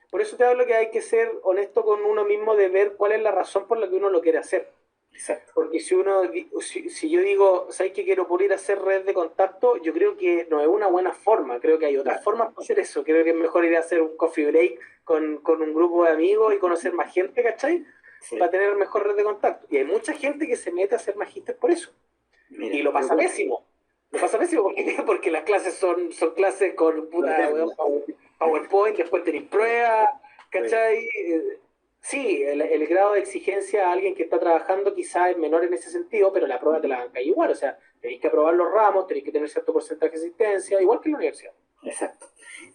por eso te hablo que hay que ser honesto con uno mismo de ver cuál es la razón por la que uno lo quiere hacer. Exacto. Porque si yo digo, ¿sabes que quiero poder hacer red de contacto? Yo creo que no es una buena forma, creo que hay otras formas para hacer eso. Creo que es mejor ir a hacer un coffee break con un grupo de amigos y conocer más gente, ¿cachai? Sí. Para tener mejor red de contacto. Y hay mucha gente que se mete a hacer magíster por eso. Mira, y lo pasa pésimo. Lo pasa pésimo porque las clases son clases con puta PowerPoint, después tenéis pruebas, ¿cachai? Sí, el grado de exigencia a alguien que está trabajando quizás es menor en ese sentido, pero la prueba te la van a caer igual. O sea, tenéis que aprobar los ramos, tenéis que tener cierto porcentaje de asistencia, igual que en la universidad. Exacto.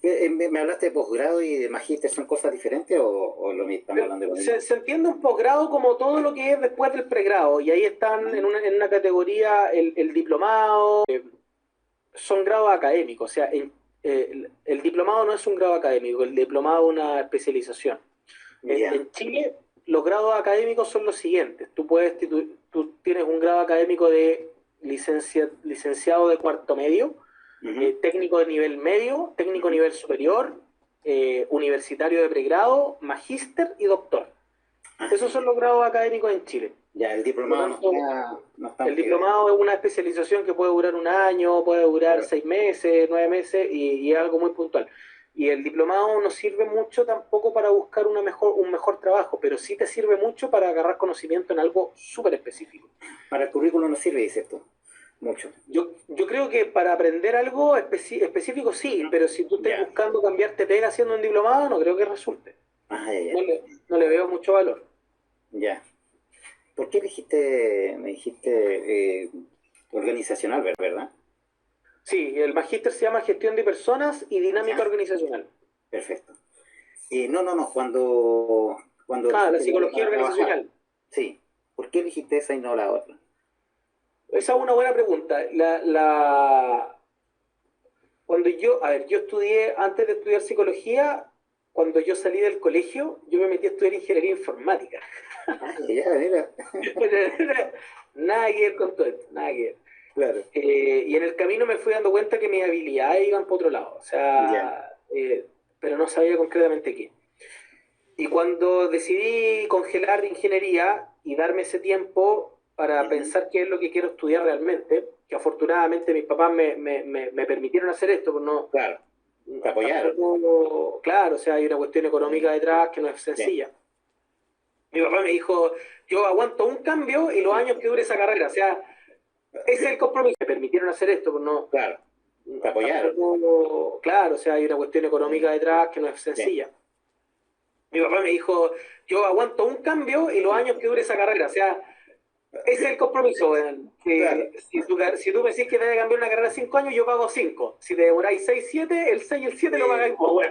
¿Me hablaste de posgrado y de magíster? ¿Son cosas diferentes o lo mismo? Estamos hablando de lo mismo? Se entiende un posgrado como todo lo que es después del pregrado, y ahí están en una categoría el diplomado. Son grados académicos, o sea, el diplomado no es un grado académico, el diplomado es una especialización. En Chile, los grados académicos son los siguientes. Tú tienes un grado académico de licenciado de cuarto medio, técnico de nivel medio, técnico de nivel superior, universitario de pregrado, magíster y doctor. Esos son los grados académicos en Chile. Ya, el diplomado no está el diplomado es una especialización que puede durar un año, puede durar 6 meses, 9 meses y es algo muy puntual. Y el diplomado no sirve mucho tampoco para buscar un mejor trabajo, pero sí te sirve mucho para agarrar conocimiento en algo súper específico. Para el currículum no sirve, dices tú, mucho. Yo creo que para aprender algo específico sí, pero si tú estás buscando cambiarte pega haciendo un diplomado, no creo que resulte. No le veo mucho valor. Ya. ¿Por qué me dijiste organizacional, verdad? Sí, el magíster se llama Gestión de Personas y Dinámica Organizacional. Perfecto. Cuando la psicología organizacional. Sí. ¿Por qué elegiste esa y no la otra? Esa es una buena pregunta. Cuando yo estudié, antes de estudiar psicología, cuando yo salí del colegio, yo me metí a estudiar ingeniería informática. Mira. Nada que ver con todo esto, nada que ver. Claro. Y en el camino me fui dando cuenta que mis habilidades iban por otro lado, o sea, pero no sabía concretamente qué. Y cuando decidí congelar ingeniería y darme ese tiempo para pensar qué es lo que quiero estudiar realmente, que afortunadamente mis papás me permitieron hacer esto, pues no... Claro, te apoyaron. Claro, o sea, hay una cuestión económica detrás que no es sencilla. Mi papá me dijo, yo aguanto un cambio y los años que dure esa carrera, o sea, ese es el compromiso. Me permitieron hacer esto, pues no... Claro, te apoyaron. Claro, o sea, hay una cuestión económica detrás que no es sencilla. Mi papá me dijo, yo aguanto un cambio y los años que dure esa carrera, o sea, ese es el compromiso, que si tú me decís que te voy a cambiar una carrera de 5 años, yo pago 5. Si te demoráis 6, 7, el 6 y el 7 lo pagáis vos,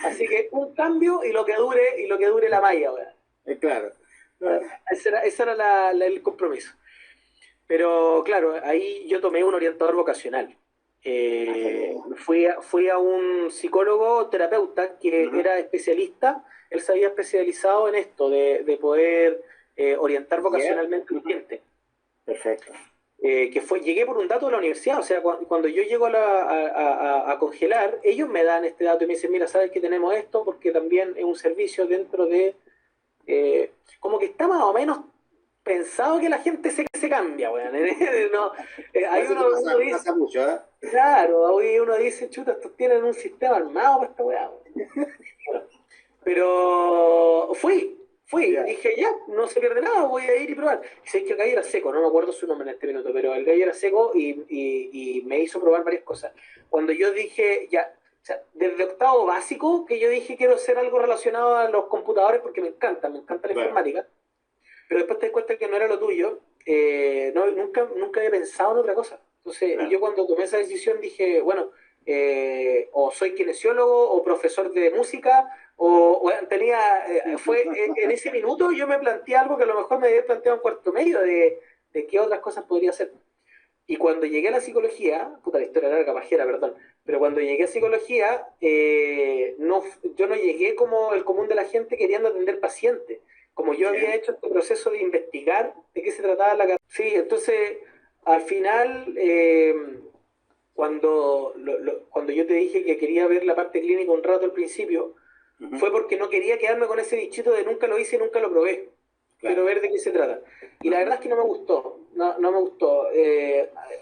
Así que un cambio y lo que dure la malla, Claro. Ese era el compromiso. Pero claro, ahí yo tomé un orientador vocacional. Fui a un psicólogo terapeuta que era especialista, él se había especializado en esto, de poder orientar Ya, vocacionalmente a un cliente. perfecto. Llegué por un dato de la universidad, o sea, cuando yo llego a congelar, ellos me dan este dato y me dicen, mira, sabes que tenemos esto porque también es un servicio dentro de, como que está más o menos pensado que la gente se cambia, weón. No, ahí Parece que uno dice, pasa mucho, ¿eh? claro, hoy uno dice, chuta, estos tienen un sistema armado para esta weá, weón. Pero Ya. dije, ya, no se pierde nada, voy a ir y probar. Y sé que el gallo era seco, no me acuerdo su nombre en este minuto, pero el gallo era seco y me hizo probar varias cosas. Cuando yo dije, ya, o sea, desde octavo básico, que yo dije quiero hacer algo relacionado a los computadores porque me encanta la Claro, informática, pero después te das cuenta que no era lo tuyo, nunca había pensado en otra cosa. Entonces, claro. yo cuando tomé esa decisión dije, bueno, o soy kinesiólogo o profesor de música, en ese minuto yo me planteé algo que a lo mejor me había planteado en cuarto medio de qué otras cosas podría hacer. Y cuando llegué a la psicología, puta, la historia larga, pajera, perdón, pero cuando llegué a psicología, yo no llegué como el común de la gente queriendo atender pacientes. Como yo Ya. había hecho este proceso de investigar de qué se trataba la carrera. Sí, entonces, al final, cuando yo te dije que quería ver la parte clínica un rato al principio, Ujú, fue porque no quería quedarme con ese bichito de nunca lo hice y nunca lo probé. Quiero claro. ver de qué se trata. Y la Ujú, verdad es que no me gustó, no me gustó.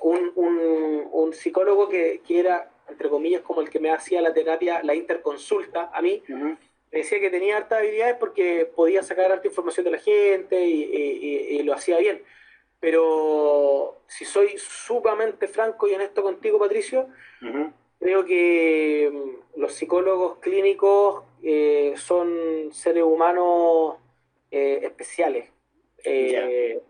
Un psicólogo que era, entre comillas, como el que me hacía la terapia, la interconsulta, a mí, ujú, me decía que tenía hartas habilidades porque podía sacar harta información de la gente y lo hacía bien. Pero si soy sumamente franco y honesto contigo, Patricio, ujú. creo que los psicólogos clínicos son seres humanos especiales. Ya. Eh,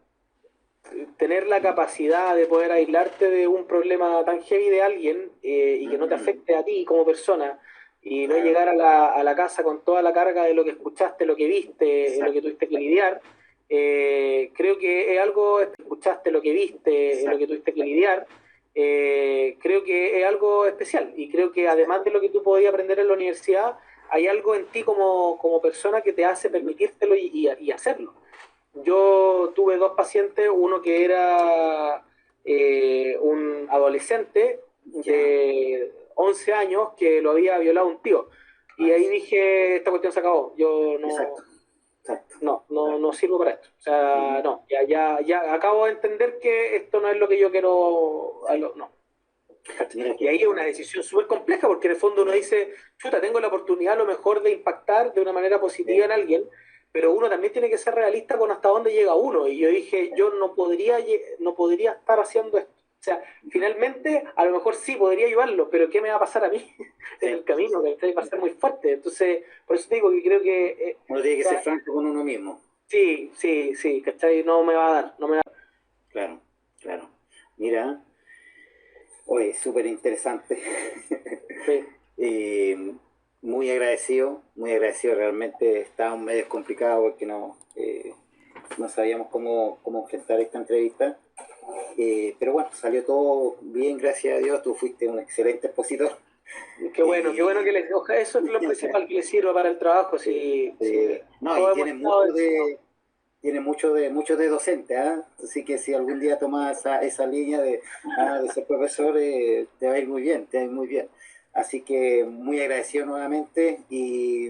Tener la capacidad de poder aislarte de un problema tan heavy de alguien y que no te Mm, afecte a ti como persona y no claro, llegar a la casa con toda la carga de lo que escuchaste, lo que viste, lo que exacto, tuviste que lidiar, creo que es algo, escuchaste lo que viste, lo que exacto, tuviste que lidiar, creo que es algo especial y creo que además exacto. de lo que tú podías aprender en la universidad, hay algo en ti como persona que te hace permitírtelo y hacerlo. Yo tuve dos pacientes, uno que era un adolescente Ya, de 11 años que lo había violado un tío. Y ahí rayos. dije, esta cuestión se acabó, yo Exacto, exacto. Claro. no sirvo para esto. O sea, Ujú. no, ya acabo de entender que esto no es lo que yo quiero, Sí. no. Mira Y que, ahí es una decisión súper compleja porque en el fondo uno dice, chuta, tengo la oportunidad a lo mejor de impactar de una manera positiva sí, en alguien, pero uno también tiene que ser realista con hasta dónde llega uno. Y yo dije, yo no podría estar haciendo esto. O sea, finalmente, a lo mejor sí podría ayudarlo, pero ¿qué me va a pasar a mí en sí, el sí, camino? sí. Que va a ser muy fuerte. Entonces, por eso te digo que creo que, Uno tiene o que ser sea, franco con uno mismo. sí, ¿cachai? No me va a dar, no me va a Claro, claro. Mira, oye, súper interesante. dar. Sí. Eh, muy agradecido. Realmente estaba un medio complicado porque no sabíamos cómo enfrentar esta entrevista. Pero bueno, salió todo bien, gracias a Dios. Tú fuiste un excelente expositor. Qué bueno que Y eso es lo principal que les sirva para el trabajo, si no, y todos hemos estado en eso, ¿no? tiene mucho de docente, ¿ah? Así que si algún día tomas esa línea de ser profesor, te va a ir muy bien, te va a ir muy bien. Así que muy agradecido nuevamente y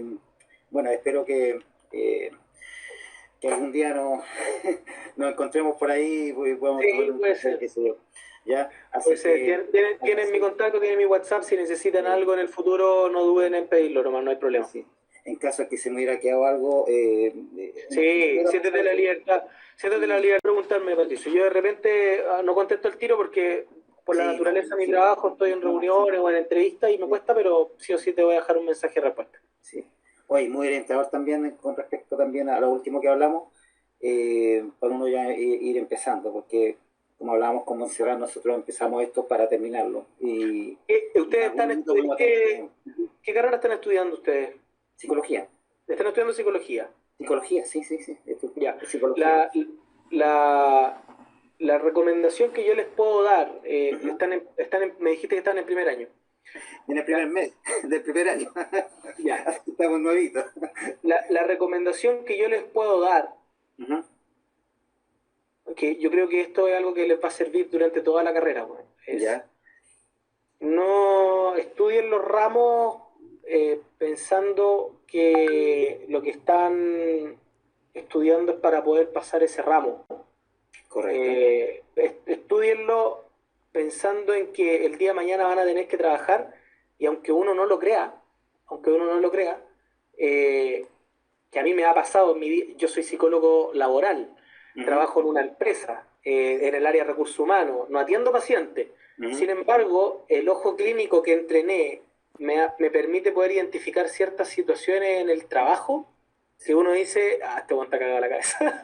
bueno, espero eh, que algún día nos encontremos por ahí y podamos tomar Sí, un puede café, ser, qué sé yo. ¿Ya? Así puede ser. que Tienen mi agradecido. contacto, tienen mi WhatsApp, si necesitan eh, algo en el futuro, no duden en pedirlo, nomás, no hay sí, problema. sí. En caso de que se me hubiera quedado algo, no Sí, hubiera pasado eso. siéntete la Sí, libertad de preguntarme, Patricio. Yo de repente no contesto el tiro porque por la sí, no, me naturaleza de mi imagino. trabajo estoy en No, sí, reuniones o en entrevistas y me sí, cuesta, pero sí o sí te voy a dejar un mensaje de respuesta. sí. Oye, muy orientador también con respecto también a lo último que hablamos, para uno ya ir empezando, porque como hablábamos con Montserrat, nosotros empezamos esto para terminarlo y en ¿Ustedes algún minuto vamos a tener que... qué carrera están estudiando ustedes? Psicología, Están estudiando psicología. psicología, sí, sí, sí, esto Ya. es psicología. La, la, la recomendación que yo les puedo dar, me dijiste que están en primer año. En el primer mes del primer año. Ya. Estamos nuevitos. La recomendación que yo les puedo dar, que yo creo que esto es algo que les va a servir durante toda la carrera, bueno, es Ya. no estudien los ramos pensando que lo que están estudiando es para poder pasar ese ramo. Correcto. Estudienlo pensando en que el día de mañana van a tener que trabajar y aunque uno no lo crea, que a mí me ha pasado en mi vida, yo soy psicólogo laboral, trabajo en una empresa, en el área de recursos humanos, no atiendo pacientes. Sin embargo, el ojo clínico que entrené me permite poder identificar ciertas situaciones en el trabajo que uno dice, este weón está cagado la cabeza.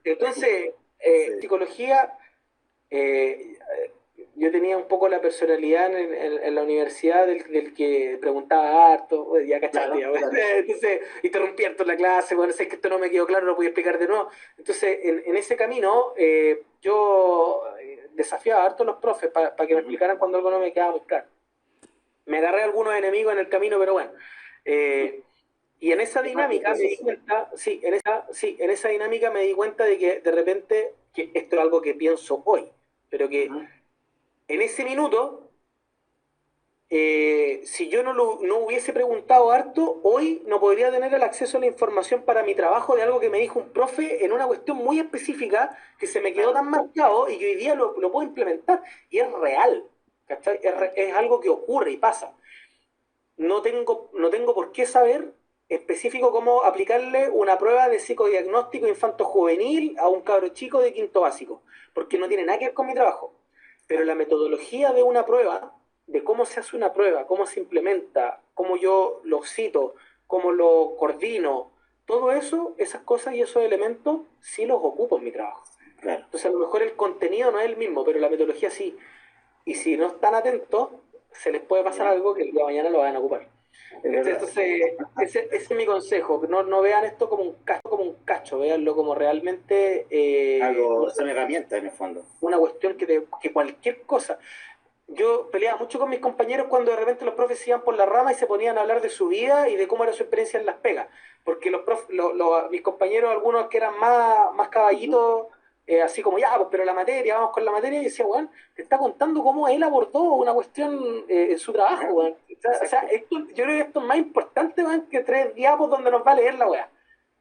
Entonces, Sí. psicología, eh, yo tenía un poco la personalidad en la universidad del que preguntaba harto, ya cachaste, Claro, claro. entonces interrumpí harto la clase, bueno, sé que esto no me quedó claro, lo voy a explicar de nuevo. Entonces, en ese camino, yo desafiaba harto a los profes para que me explicaran cuando algo no me quedaba muy claro. Me agarré a algunos enemigos en el camino, pero bueno. Y en esa dinámica me di cuenta, en esa dinámica me di cuenta de que de repente, que esto es algo que pienso hoy, pero que en ese minuto, si yo no hubiese preguntado harto, hoy no podría tener el acceso a la información para mi trabajo de algo que me dijo un profe en una cuestión muy específica que se me quedó tan marcado y que hoy día lo puedo implementar. Y es real, ¿cachai? Es algo que ocurre y pasa. No tengo por qué saber específico cómo aplicarle una prueba de psicodiagnóstico infanto-juvenil a un cabro chico de quinto básico, porque no tiene nada que ver con mi trabajo. Pero la metodología de una prueba, de cómo se hace una prueba, cómo se implementa, cómo yo lo cito, cómo lo coordino, todo eso, esas cosas y esos elementos, sí los ocupo en mi trabajo. Claro. Entonces a lo mejor el contenido no es el mismo, pero la metodología sí. Y si no están atentos, se les puede pasar algo que el día de mañana lo van a ocupar. Entonces, ese es mi consejo. No vean esto como un cacho, véanlo como realmente Son herramientas en el fondo. una cuestión que cualquier cosa. Yo peleaba mucho con mis compañeros cuando de repente los profes iban por la rama y se ponían a hablar de su vida y de cómo era su experiencia en las pegas. Porque mis compañeros, algunos que eran más caballitos, así como, ya, pues, pero la materia, vamos con la materia, y decía, bueno, te está contando cómo él abordó una cuestión en su trabajo, weón. O sea, yo creo que esto es más importante, weón, que 3 diapos donde nos va a leer la weá.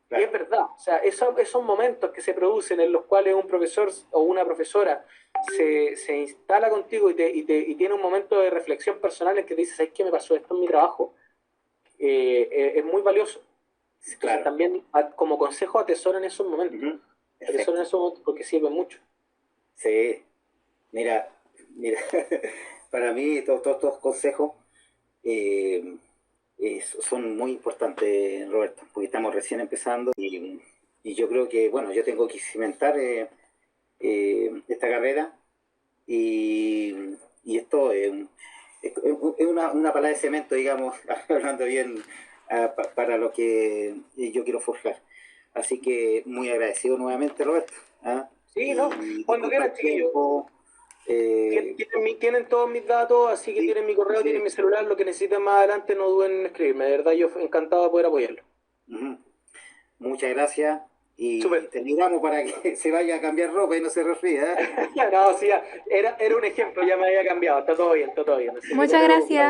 Claro. Y es verdad, o sea, esos momentos que se producen en los cuales un profesor o una profesora se instala contigo y tiene un momento de reflexión personal en que te dice, ¿sabes qué me pasó esto en mi trabajo? Es muy valioso. Entonces, Claro. también como consejo atesoren esos momentos. Atesoren esos momentos porque sirven mucho. Sí, mira, para mí todos estos consejos son muy importantes, Roberto, porque estamos recién empezando y yo creo que, bueno, yo tengo que cimentar esta carrera y esto es una pala de cemento, digamos, hablando bien, para lo que yo quiero forjar. Así que muy agradecido nuevamente, Roberto. ¿Ah? Sí, ¿no? Cuando quieran, chiquillos. Tiempo, Tienen todos mis datos, así que sí, tienen mi correo, sí. tienen mi celular, lo que necesiten más adelante no duden en escribirme. De verdad, yo encantado de poder apoyarlo. Muchas gracias y Súper. te ayudamos para que se vaya a cambiar ropa y no se resfríe. No, sí, era un ejemplo, ya me había cambiado. Está todo bien, está todo bien. Así que Muchas gracias.